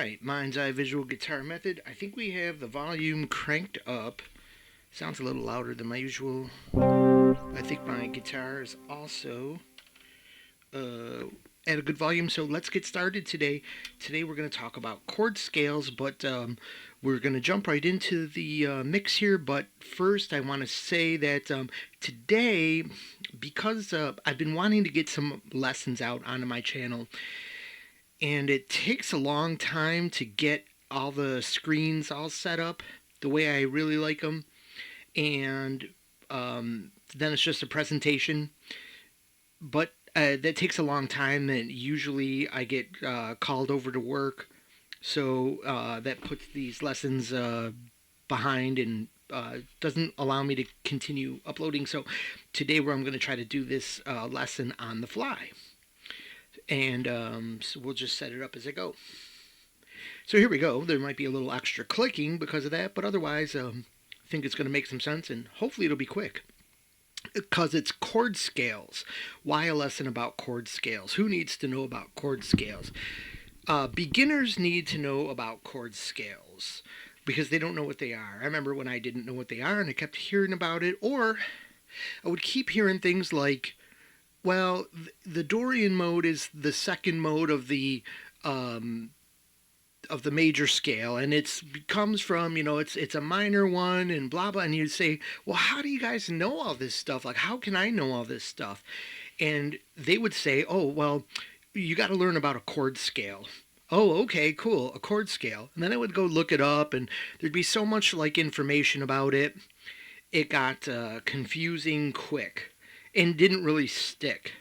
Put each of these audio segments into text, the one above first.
Alright, Mind's Eye Visual Guitar Method. I think we have the volume cranked up. Sounds a little louder than my usual. I think my guitar is also at a good volume, so let's get started today. Today we're going to talk about chord scales, but we're going to jump right into the mix here. But first I want to say that today, because I've been wanting to get some lessons out onto my channel, and it takes a long time to get all the screens all set up the way I really like them. And then it's just a presentation. But that takes a long time, and usually I get called over to work. So that puts these lessons behind and doesn't allow me to continue uploading. So today I'm going to try to do this lesson on the fly. And so we'll just set it up as I go. So here we go. There might be a little extra clicking because of that, but otherwise I think it's going to make some sense, and hopefully it'll be quick. Because it's chord scales. Why a lesson about chord scales? Who needs to know about chord scales? Beginners need to know about chord scales because they don't know what they are. I remember when I didn't know what they are and I kept hearing about it, or I would keep hearing things like, well, the Dorian mode is the second mode of the major scale, and it comes from, it's a minor one and blah blah. And you'd say, well, how do you guys know all this stuff? Like, how can I know all this stuff? And they would say, oh, well, you got to learn about a chord scale. Oh, okay, cool, a chord scale. And then I would go look it up, and there'd be so much information about it. It got confusing quick and didn't really stick.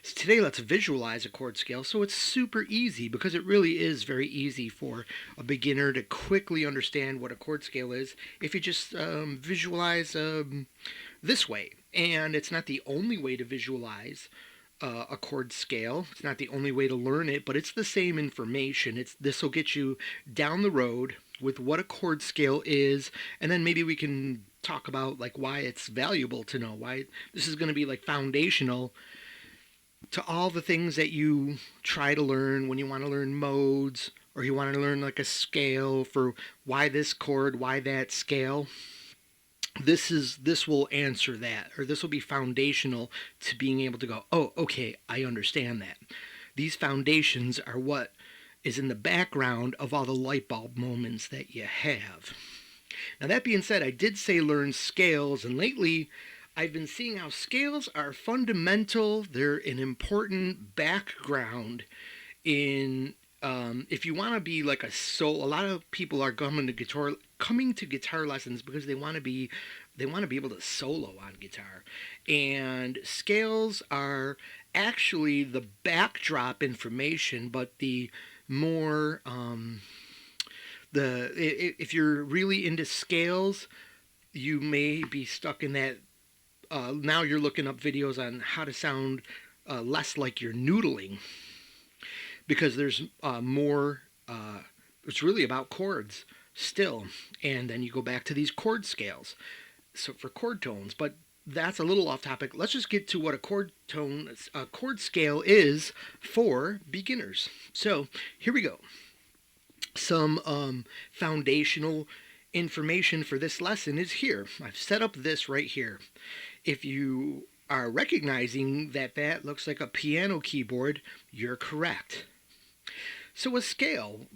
So today let's visualize a chord scale. So it's super easy, because it really is very easy for a beginner to quickly understand what a chord scale is if you just visualize this way. And it's not the only way to visualize a chord scale. It's not the only way to learn it, but it's the same information. This will get you down the road with what a chord scale is, and then maybe we can talk about why it's valuable to know, why this is going to be foundational to all the things that you try to learn when you want to learn modes, or you want to learn a scale for why this chord, why that scale. This will answer that, or this will be foundational to being able to go, oh, okay, I understand that. These foundations are what is in the background of all the light bulb moments that you have. Now, that being said, I did say learn scales, and lately I've been seeing how scales are fundamental. They're an important background in if you want to be a soul. A lot of people are coming to guitar lessons because they want to be able to solo on guitar, and scales are actually the backdrop information, but the more if you're really into scales, you may be stuck in that. Now you're looking up videos on how to sound less like you're noodling, because there's more. It's really about chords still, and then you go back to these chord scales, so for chord tones. But that's a little off topic. Let's just get to what a chord scale is for beginners. So here we go. Some foundational information for this lesson is here. I've set up this right here. If you are recognizing that looks like a piano keyboard, you're correct. So a scale,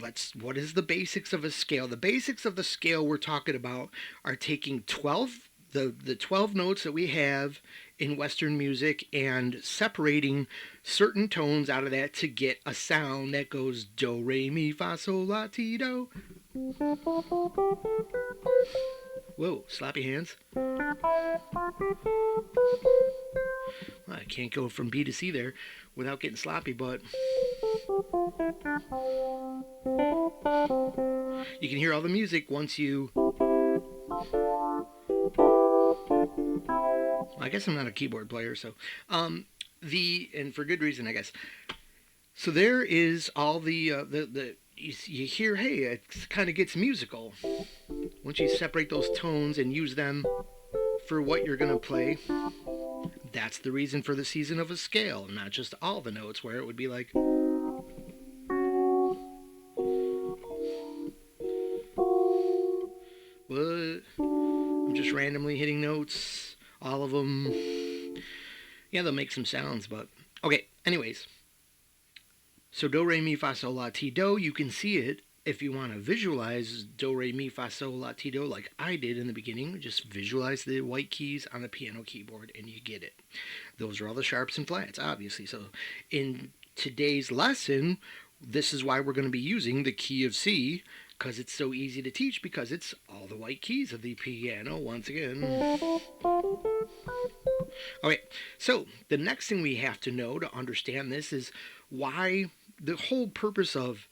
what is the basics of a scale? The basics of the scale we're talking about are taking 12 the 12 notes that we have in Western music and separating certain tones out of that to get a sound that goes do, re, mi, fa, sol, la, ti, do. Whoa, sloppy hands. Well, I can't go from B to C there without getting sloppy, but you can hear all the music once you... I guess I'm not a keyboard player, so and for good reason, I guess. So there is all the you hear, hey, it kind of gets musical once you separate those tones and use them for what you're going to play. That's the reason for the season of a scale, not just all the notes, where it would be like, randomly hitting notes, all of them. Yeah, they'll make some sounds, but okay. Anyways, so do, re, mi, fa, sol, la, ti, do. You can see it if you want to visualize do, re, mi, fa, sol, la, ti, do, like I did in the beginning. Just visualize the white keys on a piano keyboard and you get it. Those are all the sharps and flats, obviously. So in today's lesson, this is why we're going to be using the key of C, because it's so easy to teach, because it's all the white keys of the piano once again. Okay, so the next thing we have to know to understand this is why the whole purpose of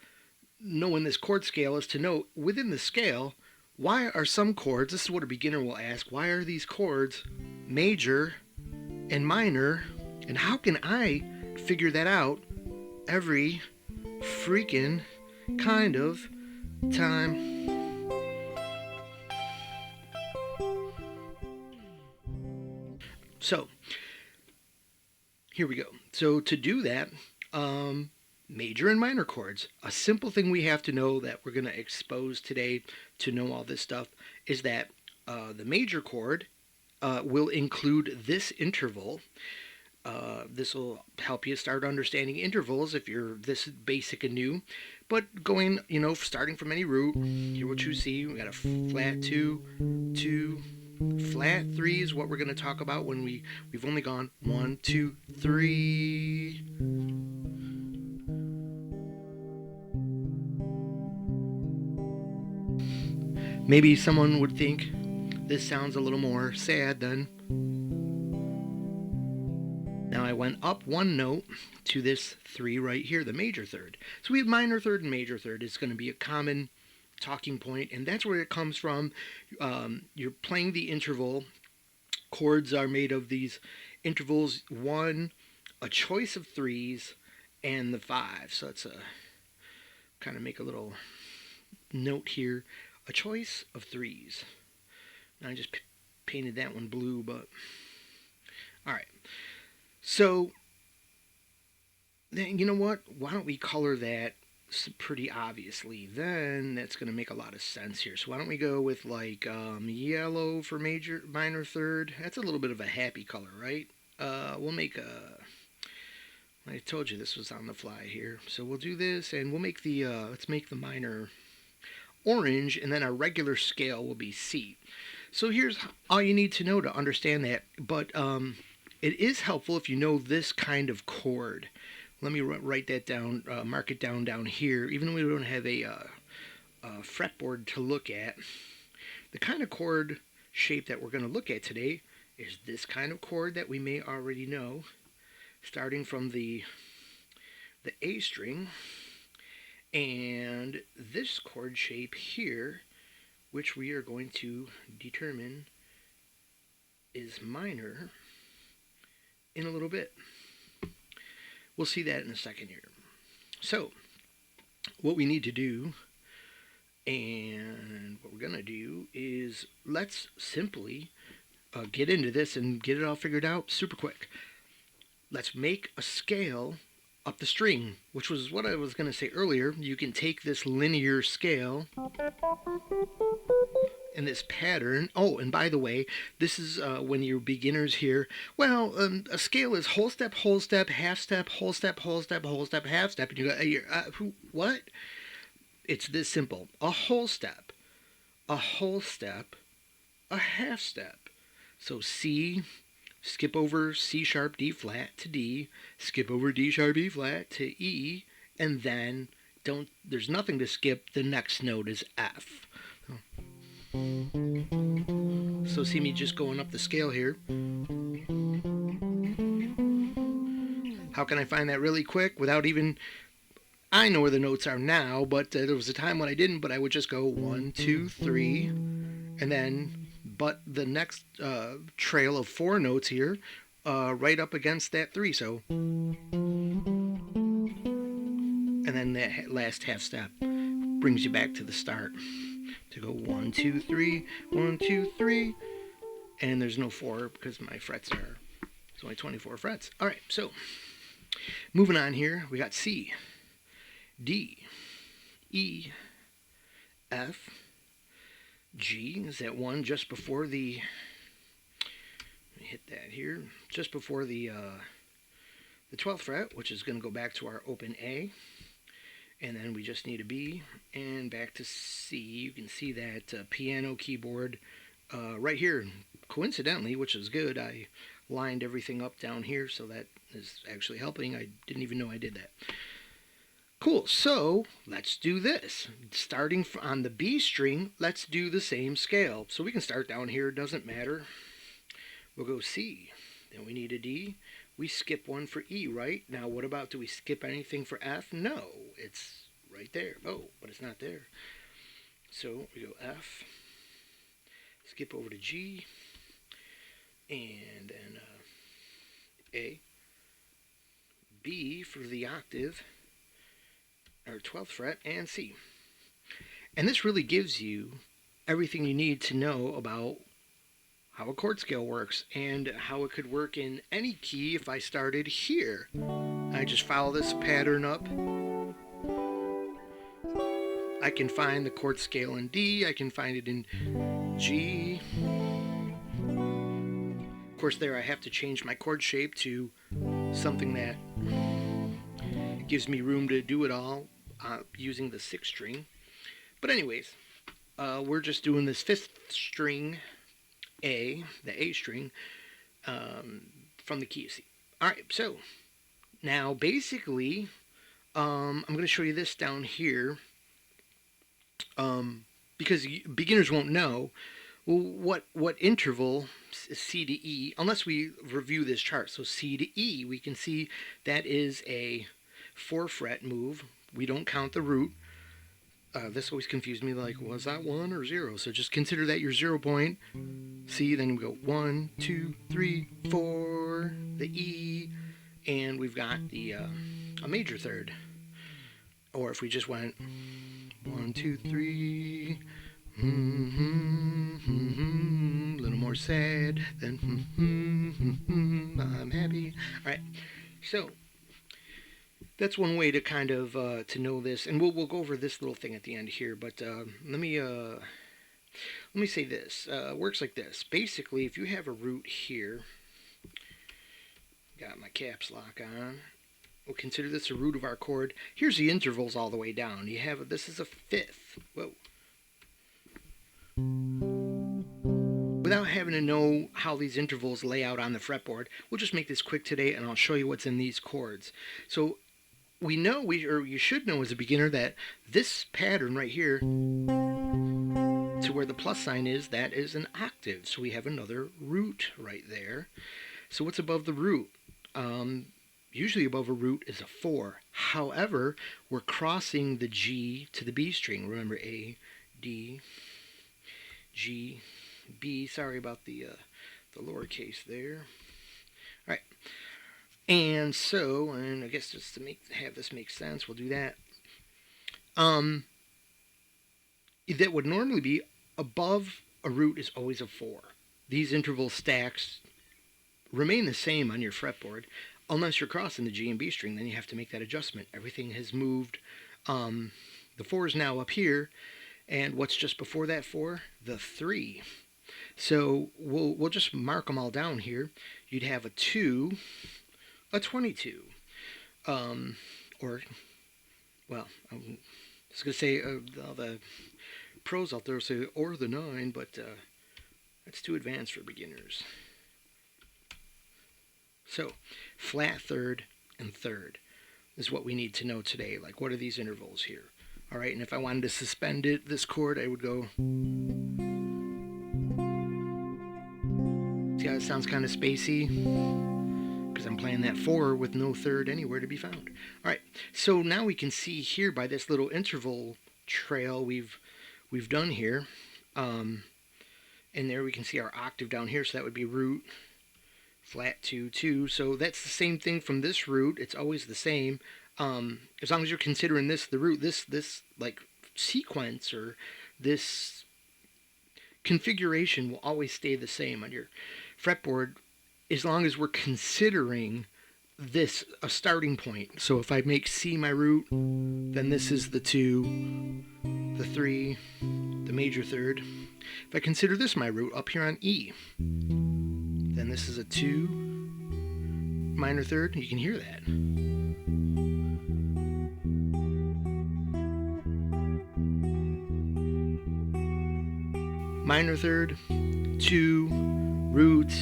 knowing this chord scale is to know within the scale, why are some chords, this is what a beginner will ask, why are these chords major and minor, and how can I figure that out every freaking kind of time? So here we go. So to do that, major and minor chords, a simple thing we have to know that we're going to expose today to know all this stuff is that the major chord will include this interval. This will help you start understanding intervals if you're this basic and new. But going, starting from any root, here what you see, we got a flat 2, 2, flat 3 is what we're going to talk about when we've only gone 1, 2, 3. Maybe someone would think this sounds a little more sad then. Now I went up one note to this 3 right here, the major third. So we have minor third and major third. It's going to be a common talking point, and that's where it comes from. You're playing the interval. Chords are made of these intervals, 1, a choice of 3s, and the 5. So let's kind of make a little note here. A choice of 3s. Now I just painted that one blue, but all right. So then, you know what? Why don't we color that pretty obviously? Then that's going to make a lot of sense here. So why don't we go with like yellow for minor third? That's a little bit of a happy color, right? We'll make I told you this was on the fly here. So we'll do this, and we'll make the let's make the minor orange, and then our regular scale will be C. So here's all you need to know to understand that. But it is helpful if you know this kind of chord. Let me write that down, mark it down here. Even though we don't have a fretboard to look at, the kind of chord shape that we're going to look at today is this kind of chord that we may already know, starting from the A string, and this chord shape here, which we are going to determine is minor in a little bit. We'll see that in a second here. So what we need to do, and what we're going to do, is let's simply get into this and get it all figured out super quick. Let's make a scale up the string, which was what I was going to say earlier. You can take this linear scale in this pattern. Oh, and by the way, this is when you're beginners here. Well, a scale is whole step, half step, whole step, whole step, whole step, half step. And you go, what? It's this simple. A whole step, a half step. So C, skip over C sharp, D flat to D, skip over D sharp, E flat to E, and then there's nothing to skip. The next note is F. So see me just going up the scale here. How can I find that really quick without even... I know where the notes are now, but there was a time when I didn't, but I would just go 1, 2, 3, and then but the next trail of 4 notes here right up against that 3. So, and then that last half step brings you back to the start to go 1, 2, 3, 1, 2, 3, and there's no 4 because my frets are, it's only 24 frets. All right, so moving on here, we got C, D, E, F, G is that one just before the, let me hit that here, just before the 12th fret, which is going to go back to our open A. And then we just need a B and back to C. You can see that piano keyboard right here. Coincidentally, which is good, I lined everything up down here, so that is actually helping. I didn't even know I did that. Cool, so let's do this. Starting on the B string, let's do the same scale. So we can start down here, it doesn't matter. We'll go C, then we need a D. We skip one for E, right? Now what about, do we skip anything for F? No, it's right there. Oh, but it's not there. So we go F, skip over to G, and then A, B for the octave, or 12th fret, and C. And this really gives you everything you need to know about how a chord scale works and how it could work in any key. If I started here, I just follow this pattern up. I can find the chord scale in D, I can find it in G. Of course there I have to change my chord shape to something that gives me room to do it all using the 6th string. But anyways, we're just doing this 5th string A, the A string, from the key of C. Alright, so now basically I'm going to show you this down here because beginners won't know, well, what interval is C to E, unless we review this chart. So C to E, we can see that is a 4 fret move. We don't count the root. This always confused me, like, was that 1 or 0? So just consider that your 0 point. C, then we go 1, 2, 3, 4, the E, and we've got the a major third. Or if we just went 1, 2, 3, a little more sad, then I'm happy. All right, so that's one way to kind of to know this, and we'll go over this little thing at the end here. But let me say this. Works like this. Basically, if you have a root here, got my caps lock on. We'll consider this a root of our chord. Here's the intervals all the way down. You have this is a 5th. Whoa. Without having to know how these intervals lay out on the fretboard, we'll just make this quick today, and I'll show you what's in these chords. So we know, or you should know as a beginner, that this pattern right here to where the plus sign is, that is an octave. So we have another root right there. So what's above the root? Usually above a root is a 4. However, we're crossing the G to the B string. Remember, A, D, G, B. Sorry about the lowercase there. All right. And so, and I guess just to have this make sense, we'll do that. That would normally be above a root is always a 4. These interval stacks remain the same on your fretboard, unless you're crossing the G and B string. Then you have to make that adjustment. Everything has moved. The 4 is now up here, and what's just before that 4? The 3. So we'll just mark them all down here. You'd have a 2, a 22, or, well, I was going to say all the pros out there say or the 9, but that's too advanced for beginners. So flat third and third is what we need to know today. Like, what are these intervals here? All right, and if I wanted to suspend this chord, I would go. See how it sounds kind of spacey? Because I'm playing that 4 with no third anywhere to be found. All right, so now we can see here by this little interval trail we've done here, and there we can see our octave down here. So that would be root, flat 2, 2. So that's the same thing from this root. It's always the same. As long as you're considering this the root, this like sequence or this configuration will always stay the same on your fretboard, as long as we're considering this a starting point. So if I make C my root, then this is the 2, the 3, the major third, If I consider this my root up here on E, then this is a 2 minor third. You can hear that. Minor third, 2, root.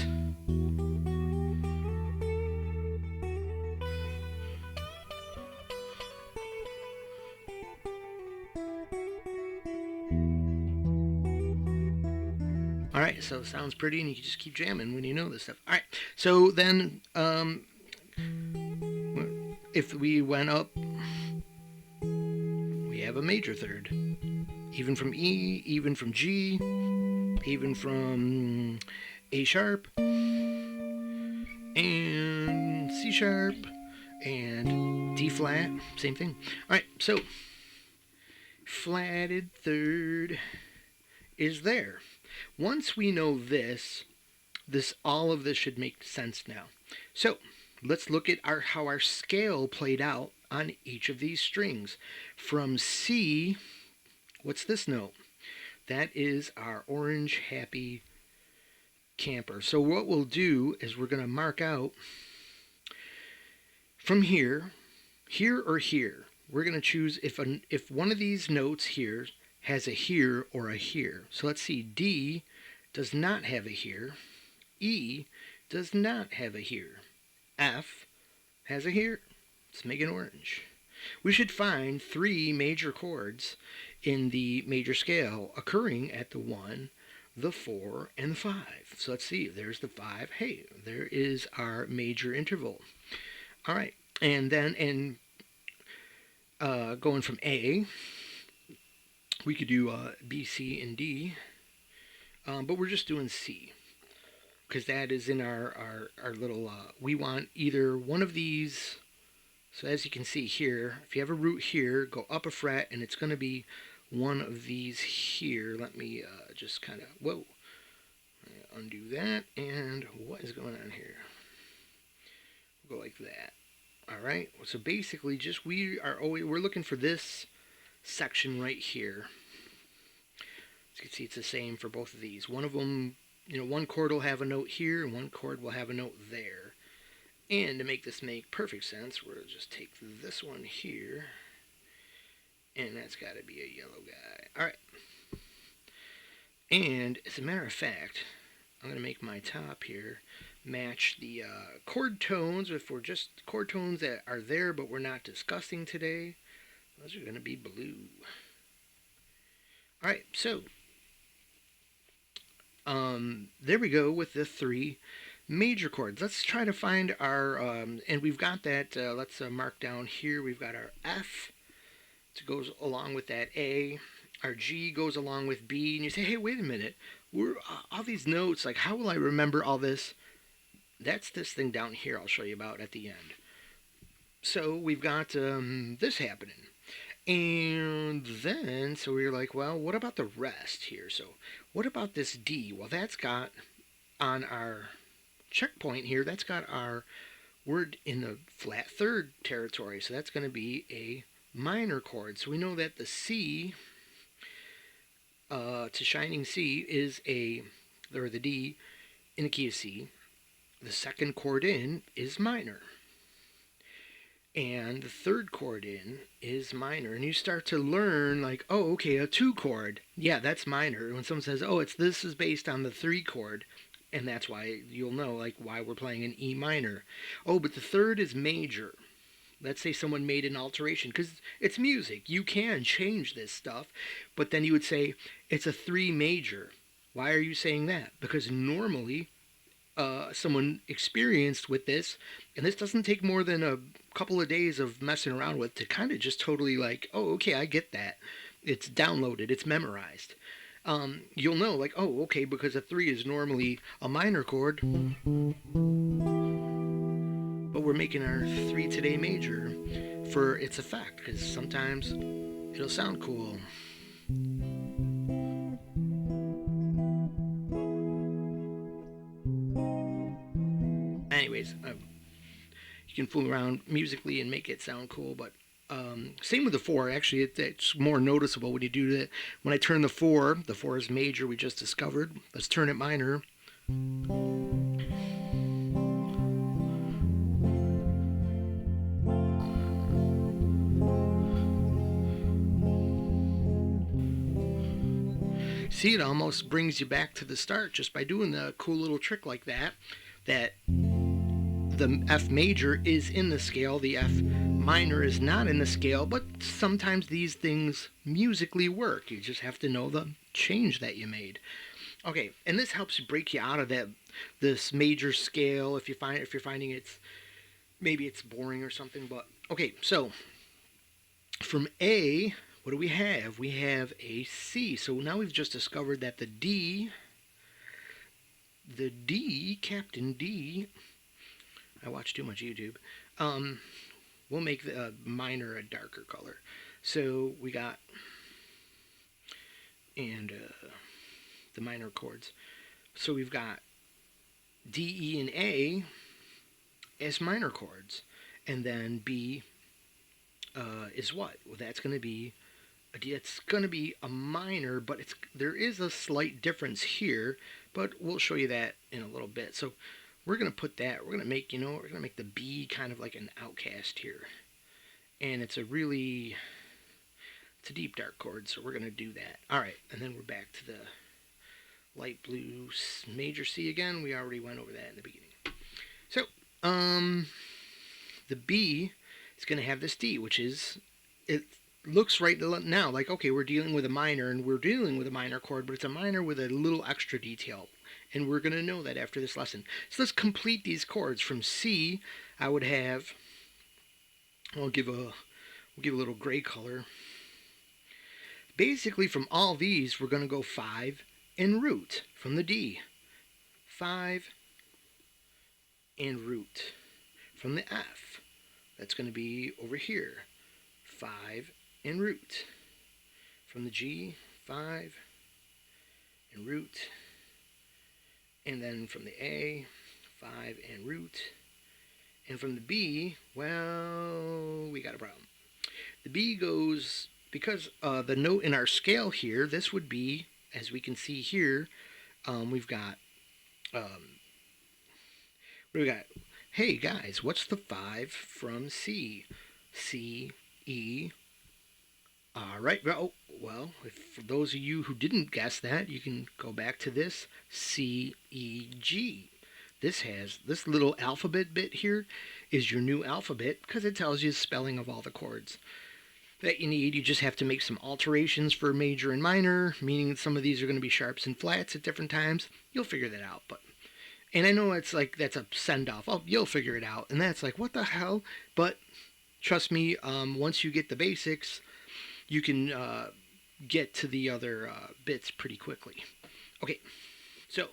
All right, so it sounds pretty, and you can just keep jamming when you know this stuff. All right, so then if we went up, we have a major third. Even from E, even from G, even from A sharp, and C sharp, and D flat, same thing. All right, so flatted third is there. Once we know this, all of this should make sense now. So let's look at how our scale played out on each of these strings. From C, what's this note? That is our orange happy camper. So what we'll do is we're going to mark out from here or here. We're going to choose if one of these notes here has a here or a here. So let's see, D does not have a here. E does not have a here. F has a here. Let's make it orange. We should find 3 major chords in the major scale occurring at the 1, the 4, and the 5. So let's see, there's the 5. Hey, there is our major interval. All right, and then going from A, we could do B, C, and D, but we're just doing C because that is in our little, we want either one of these. So as you can see here, if you have a root here, go up a fret, and it's going to be one of these here. Let me just kind of, whoa, undo that, and what is going on here? We'll go like that. All right, so basically just we're looking for this section right here. As you can see, it's the same for both of these. One of them, one chord will have a note here, and one chord will have a note there. And to make this make perfect sense, we'll just take this one here, and that's got to be a yellow guy. All right. And as a matter of fact, I'm going to make my top here match the chord tones. If we're just chord tones that are there but we're not discussing today, those are going to be blue. All right, so there we go with the 3 major chords. Let's try to find our, and we've got that, let's mark down here, we've got our F, it goes along with that A, our G goes along with B, and you say, hey, wait a minute, we're all these notes, like how will I remember all this? That's this thing down here I'll show you about at the end. So we've got this happening. And then, so we were like, well, what about the rest here? So what about this D? Well, that's got on our checkpoint here, that's got our word in the flat third territory. So that's going to be a minor chord. So we know that the C to shining C is or the D in the key of C. The second chord in is minor. And the third chord in is minor. And you start to learn, like, oh, okay, a 2 chord. Yeah, that's minor. When someone says, oh, this is based on the 3 chord, and that's why you'll know, like, why we're playing an E minor. Oh, but the third is major. Let's say someone made an alteration, because it's music. You can change this stuff. But then you would say, it's a 3 major. Why are you saying that? Because normally someone experienced with this, and this doesn't take more than a couple of days of messing around with to kind of just totally like, oh, okay, I get that. It's downloaded, it's memorized. You'll know, like, oh, okay, because a 3 is normally a minor chord, but we're making our 3 today major for its effect, because sometimes it'll sound cool. Anyways, you can fool around musically and make it sound cool, but Same with the 4. Actually, it's more noticeable when you do that. When I turn the 4 is major, we just discovered. Let's turn it minor. See, it almost brings you back to the start just by doing the cool little trick like that. That the F major is in the scale, the F minor is not in the scale, but sometimes these things musically work. You just have to know the change that you made. Okay, and this helps break you out of this major scale if you're finding maybe it's boring or something. But okay, so from A, what do we have? We have a C. So now we've just discovered that the D, Captain D, I watch too much YouTube, we'll make the minor a darker color. So we got, and the minor chords. So we've got D, E, and A as minor chords. And then B is what? Well, that's going to be a minor, but there is a slight difference here, but we'll show you that in a little bit. So we're going to put that, we're going to make the B kind of like an outcast here. And it's a deep dark chord, so we're going to do that. All right, and then we're back to the light blue major C again. We already went over that in the beginning. So, the B is going to have this D, which is, it looks right now like, okay, we're dealing with a minor, and we're dealing with a minor chord, but it's a minor with a little extra detail. And we're going to know that after this lesson. So let's complete these chords. From C, I would have, we'll give a little gray color. Basically, from all these, we're going to go 5 and root from the D. 5 and root. From the F, that's going to be over here. 5 and root. From the G, 5 and root. And then from the A, 5 and root. And from the B, well, we got a problem. The B goes, because the note in our scale here, this would be, as we can see here, we've got, what do we got? Hey guys, what's the 5 from C? C, E. All right, well, for those of you who didn't guess that, you can go back to this, C, E, G. This little alphabet bit here is your new alphabet because it tells you the spelling of all the chords that you need. You just have to make some alterations for major and minor, meaning some of these are going to be sharps and flats at different times. You'll figure that out, and I know it's like that's a send-off. Oh, you'll figure it out. And that's like, what the hell? But trust me, once you get the basics, you can get to the other bits pretty quickly. Okay, so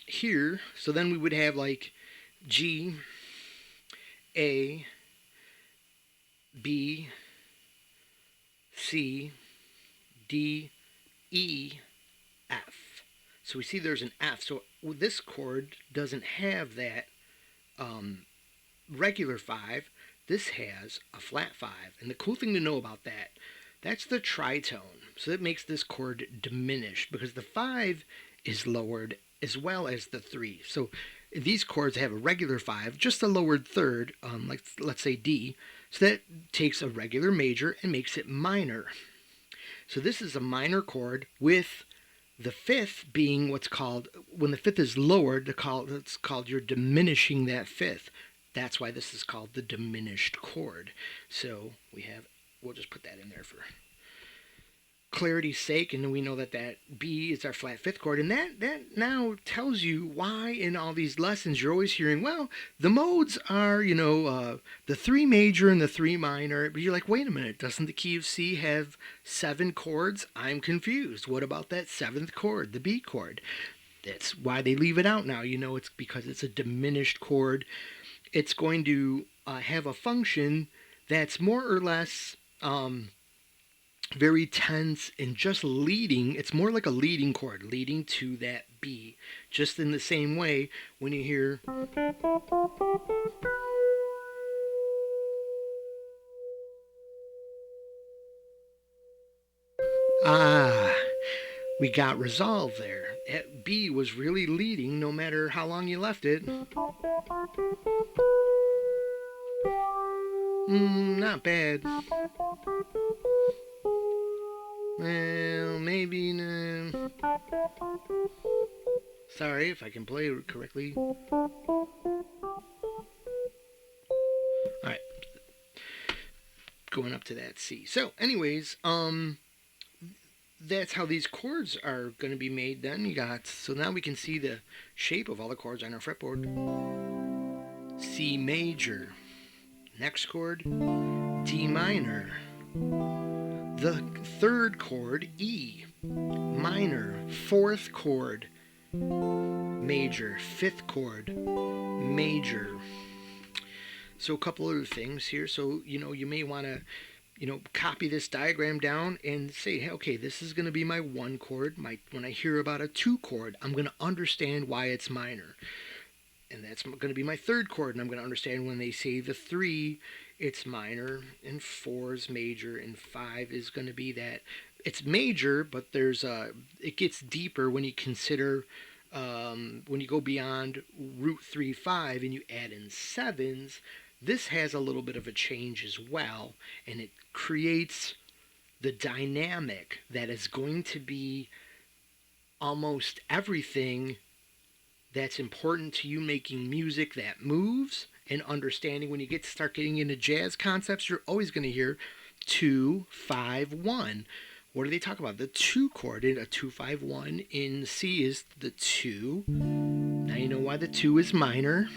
here, so then we would have like G, A, B, C, D, E, F. So we see there's an F. So this chord doesn't have that regular 5. This has a flat 5. And the cool thing to know about that's the tritone. So that makes this chord diminished because the 5 is lowered as well as the 3. So these chords have a regular 5, just a lowered third, like let's say D. So that takes a regular major and makes it minor. So this is a minor chord with the 5th being what's called, when the 5th is lowered, it's called you're diminishing that 5th. That's why this is called the diminished chord. So we'll just put that in there for clarity's sake, and then we know that B is our flat 5th chord, and that now tells you why in all these lessons you're always hearing, well, the modes are, the 3 major and the 3 minor, but you're like, wait a minute, doesn't the key of C have 7 chords? I'm confused. What about that 7th chord, the B chord? That's why they leave it out now. It's because it's a diminished chord. It's going to have a function that's more or less very tense and just leading. It's more like a leading chord, leading to that B. Just in the same way, when you hear, Ah, we got resolved there. B was really leading no matter how long you left it. Not bad. Well, maybe. Sorry if I can play it correctly. Alright. Going up to that C. So, anyways, that's how these chords are going to be made then. So now we can see the shape of all the chords on our fretboard. C major. Next chord, D minor. The third chord, E minor. Fourth chord, major. Fifth chord, major. So a couple other things here. So, you may want to, copy this diagram down and say, hey, okay, this is going to be my one chord. When I hear about a two chord, I'm going to understand why it's minor. And that's going to be my third chord, and I'm going to understand when they say the 3, it's minor, and 4 is major, and 5 is going to be that it's major, but it gets deeper when you consider when you go beyond root 3, 5, and you add in 7s. This has a little bit of a change as well, and it creates the dynamic that is going to be almost everything that's important to you making music that moves and understanding. When you start getting into jazz concepts, you're always going to hear 2, 5, 1. What do they talk about? The 2 chord in a 2, 5, 1 in C is the 2. Now you know why the 2 is minor.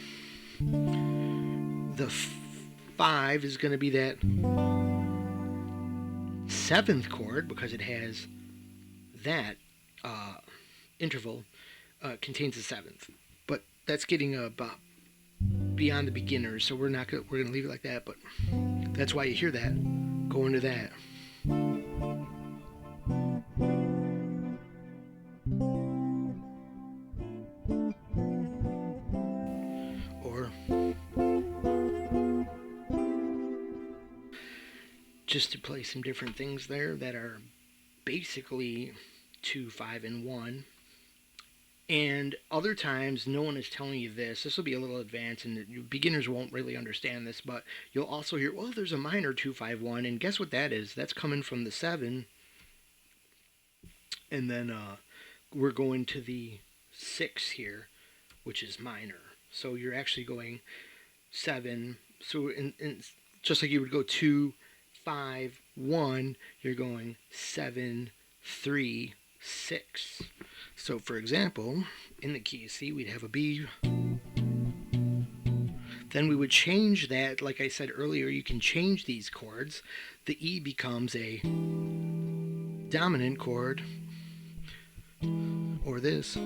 The 5 is going to be that 7th chord because it has that interval. Contains a 7th, but that's getting beyond the beginners, so we're going to leave it like that. But that's why you hear that. Go into that. Or just to play some different things there that are basically 2, 5, and 1. And other times, no one is telling you this. This will be a little advanced, and beginners won't really understand this, but you'll also hear, well, there's a minor 2, 5, 1, and guess what that is? That's coming from the 7, and then we're going to the 6 here, which is minor. So you're actually going 7. So just like you would go 2, 5, 1, you're going 7, 3, 6. So, for example, in the key of C, we'd have a B. Then we would change that. Like I said earlier, you can change these chords. The E becomes a dominant chord, or this.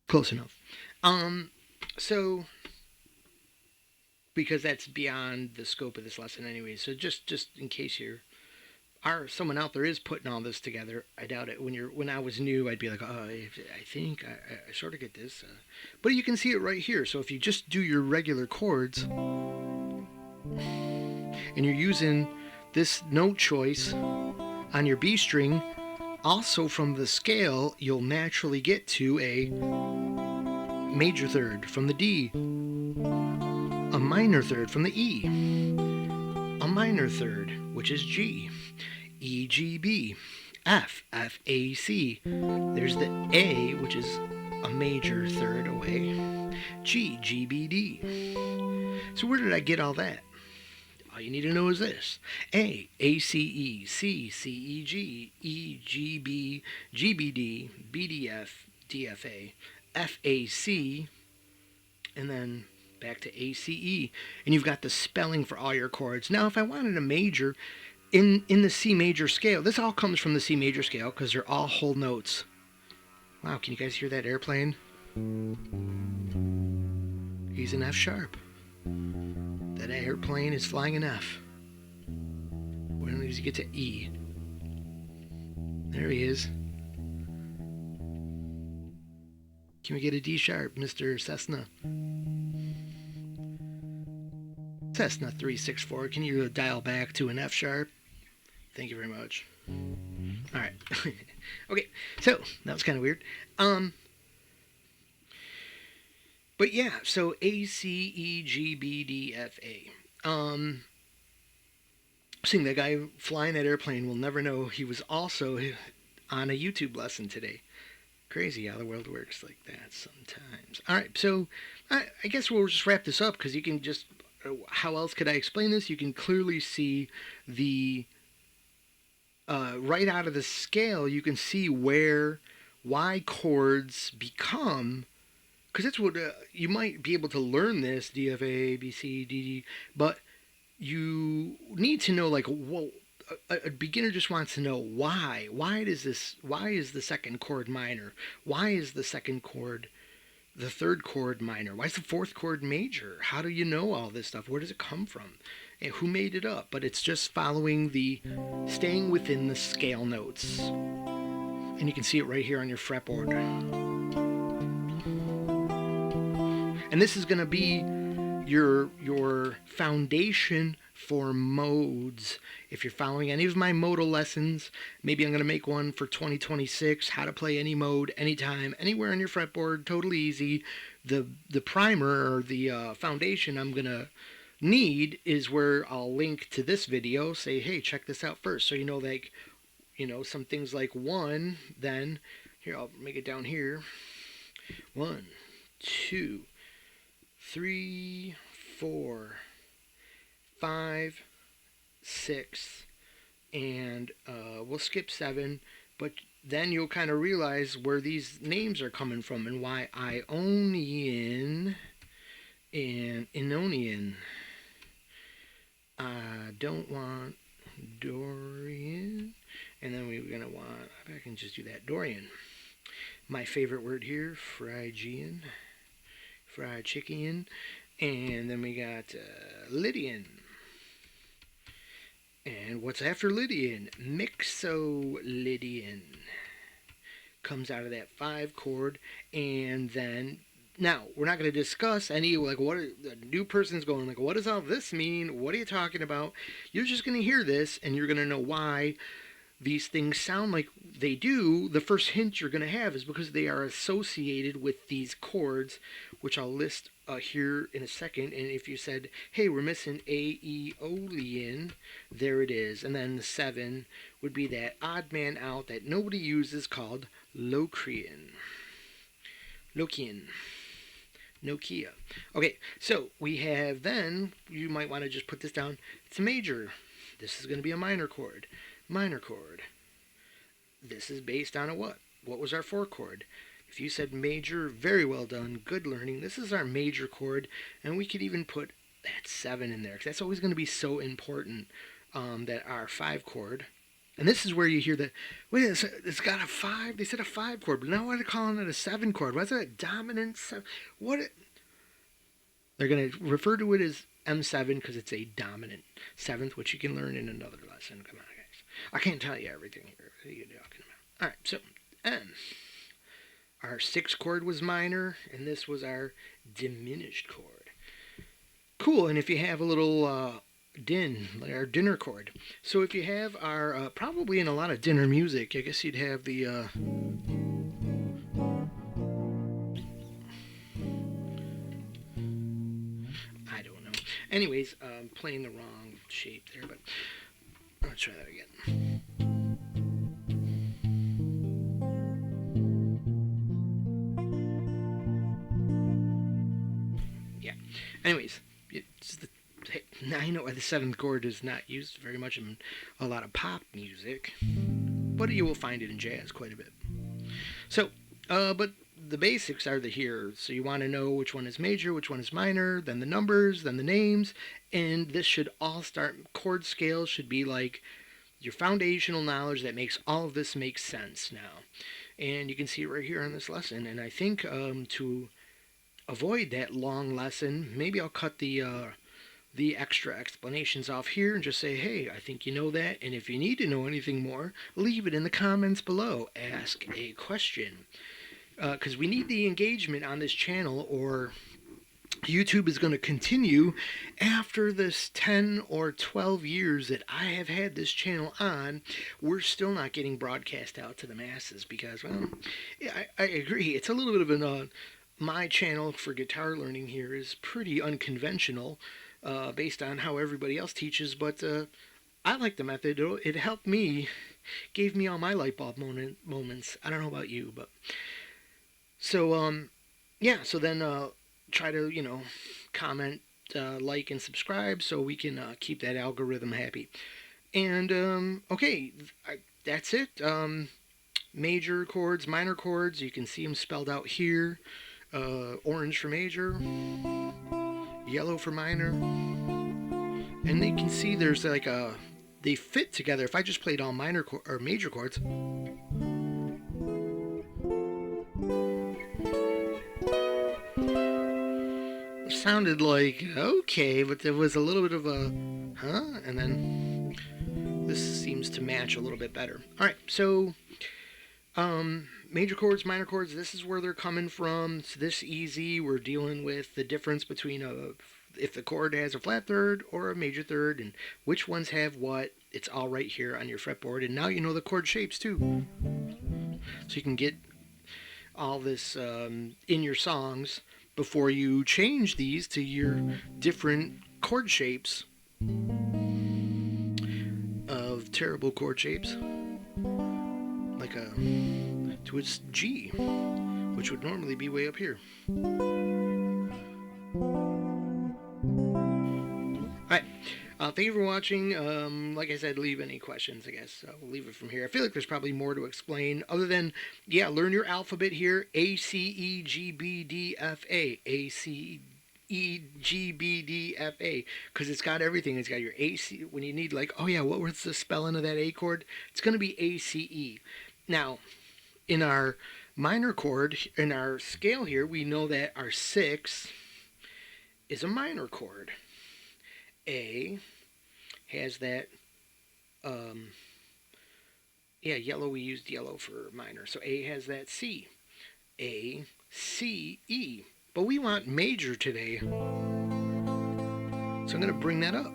Close enough. So because that's beyond the scope of this lesson anyway. So just in case someone out there is putting all this together, I doubt it. When I was new, I'd be like, oh, I think I sort of get this, but you can see it right here. So if you just do your regular chords and you're using this note choice on your B string, also from the scale, you'll naturally get to a major third from the D, a minor third from the E, a minor third, which is G, E, G, B, F, F, A, C. There's the A, which is a major third away, G, G, B, D. So where did I get all that? All you need to know is this: A, A, C, E, C, C, E, G, E, G, B, G, B, D, B, D, F, D, F, A, F, A, C, and then back to A, C, E. And you've got the spelling for all your chords. Now, if I wanted a major in the C major scale, this all comes from the C major scale because they're all whole notes. Wow, can you guys hear that airplane? He's an F sharp. That airplane is flying an F. When does he get to E? There he is. is. Can we get a D sharp, Mr. Cessna? Cessna 364, can you dial back to an F sharp? Thank you very much. Alright. Okay, so that was kind of weird. But yeah, so A, C, E, G, B, D, F, A. Seeing that guy flying that airplane will never know he was also on a YouTube lesson today. Crazy how the world works like that sometimes. Alright, so I guess we'll just wrap this up because you can just... How else could I explain this? You can clearly see the... right out of the scale, you can see why chords become... Because that's what you might be able to learn this, D, F, A, B, C, D, D, but you need to know, like, well, a beginner just wants to know why. Why is the second chord minor? Why is the second chord, the third chord minor? Why is the fourth chord major? How do you know all this stuff? Where does it come from? And who made it up? But it's just staying within the scale notes. And you can see it right here on your fretboard. And this is going to be your foundation for modes. If you're following any of my modal lessons, maybe I'm going to make one for 2026, how to play any mode, anytime, anywhere on your fretboard, totally easy. The primer or the foundation I'm going to need is where I'll link to this video, say, hey, check this out first. So you know, like, some things like 1, then, here, I'll make it down here. 1, 2, 3, 4, 5, 6, and we'll skip 7, but then you'll kind of realize where these names are coming from and why Ionian and Enonian. I don't want Dorian, and then we're going to want, I can just do that, Dorian. My favorite word here, Phrygian. Fried chicken, and then we got Lydian. And what's after Lydian? Mixolydian. Comes out of that 5 chord, and then now we're not going to discuss any like what a new person's going like. What does all this mean? What are you talking about? You're just going to hear this, and you're going to know why these things sound like they do. The first hint you're going to have is because they are associated with these chords, which I'll list here in a second. And if you said, hey, we're missing Aeolian, there it is. And then the 7 would be that odd man out that nobody uses called Locrian. Nokia. Okay, so we have then, you might want to just put this down. It's a major. This is going to be a minor chord. Minor chord. This is based on a what? What was our 4 chord? If you said major, very well done, good learning. This is our major chord, and we could even put that 7 in there, because that's always going to be so important, that our 5 chord. And this is where you hear that, wait, it's got a 5, they said a 5 chord, but now why are they calling it a 7 chord? Why is it a dominant 7? They're going to refer to it as M7 because it's a dominant 7th, which you can learn in another lesson. Come on, guys. I can't tell you everything here. What are you talking about? All right, so M. Our 6th chord was minor, and this was our diminished chord. Cool, and if you have a little our dinner chord. So if you have our, probably in a lot of dinner music, I guess you'd have the, I don't know. Anyways, playing the wrong shape there, but let's try that again. Yeah. Anyways, now I know why the 7th chord is not used very much in a lot of pop music, but you will find it in jazz quite a bit. So, but the basics are here. So you want to know which one is major, which one is minor, then the numbers, then the names, and this should all start, chord scales should be like your foundational knowledge that makes all of this make sense now. And you can see it right here on this lesson. And I think to avoid that long lesson, maybe I'll cut the the extra explanations off here and just say, hey, I think you know that. And if you need to know anything more, leave it in the comments below. Ask a question. Because we need the engagement on this channel, or YouTube is going to continue after this 10 or 12 years that I have had this channel on. We're still not getting broadcast out to the masses because, well, yeah, I agree. It's a little bit of an, my channel for guitar learning here is pretty unconventional based on how everybody else teaches, but I like the method. It helped me, gave me all my light bulb moments. I don't know about you, but so, yeah, so then try to, comment, like, and subscribe so we can keep that algorithm happy. And, okay, that's it. Major chords, minor chords, you can see them spelled out here. Orange for major, yellow for minor. And you can see there's like they fit together. If I just played all minor or major chords, sounded like okay, but there was a little bit of a and then this seems to match a little bit better. All right, so major chords, minor chords, this is where they're coming from. It's this easy. We're dealing with the difference between if the chord has a flat third or a major third and which ones have what. It's all right here on your fretboard, and now you know the chord shapes too, so you can get all this in your songs before you change these to your different chord shapes of terrible chord shapes, like a to its G, which would normally be way up here. Alright, thank you for watching. Like I said, leave any questions, I guess. We'll leave it from here. I feel like there's probably more to explain other than, yeah, learn your alphabet here. A, C, E, G, B, D, F, A. A, C, E, G, B, D, F, A. Because it's got everything. It's got your A, C. When you need, like, oh yeah, what was the spelling of that A chord? It's going to be A, C, E. Now, in our minor chord, in our scale here, we know that our 6 is a minor chord. A has that, yeah, yellow, we used yellow for minor. So A has that C. A, C, E. But we want major today. So I'm going to bring that up.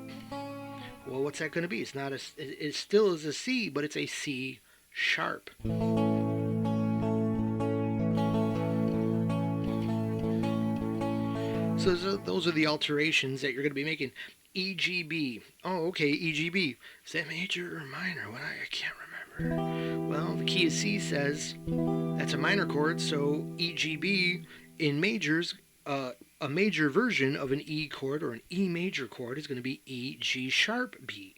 Well, what's that going to be? It's not a, it still is a C, but it's a C sharp. So those are the alterations that you're going to be making. E, G, B. Oh, okay, E, G, B. Is that major or minor? Well, I can't remember. Well, the key of C says that's a minor chord, so E, G, B in majors, a major version of an E chord or an E major chord is going to be E, G sharp, B.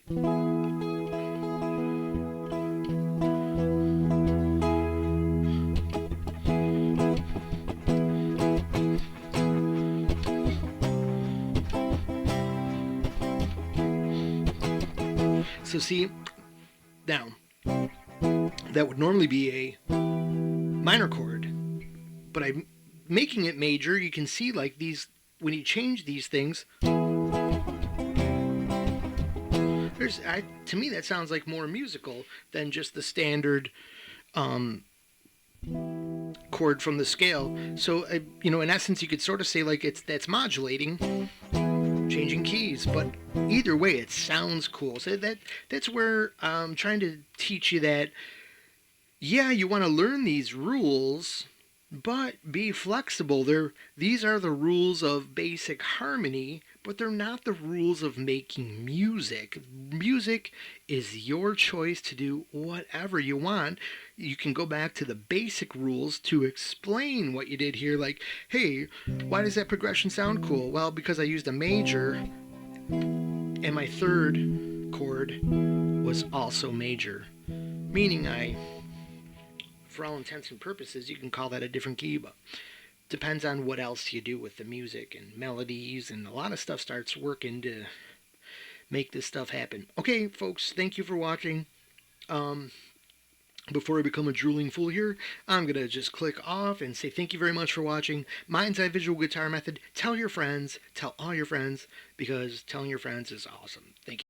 So see, now, that would normally be a minor chord, but I'm making it major. You can see, like, these, when you change these things, to me that sounds like more musical than just the standard chord from the scale. So, in essence, you could sort of say, like, that's modulating, changing keys, but either way it sounds cool. So that's where I'm trying to teach you that, yeah, you want to learn these rules, but be flexible. These are the rules of basic harmony, but they're not the rules of making music. Music is your choice to do whatever you want. You can go back to the basic rules to explain what you did here. Like, hey, why does that progression sound cool? Well, because I used a major and my third chord was also major. Meaning for all intents and purposes, you can call that a different key, but depends on what else you do with the music and melodies, and a lot of stuff starts working to make this stuff happen. Okay, folks, thank you for watching. Before I become a drooling fool here, I'm going to just click off and say thank you very much for watching Mind's Eye Visual Guitar Method. Tell your friends, tell all your friends, because telling your friends is awesome. Thank you.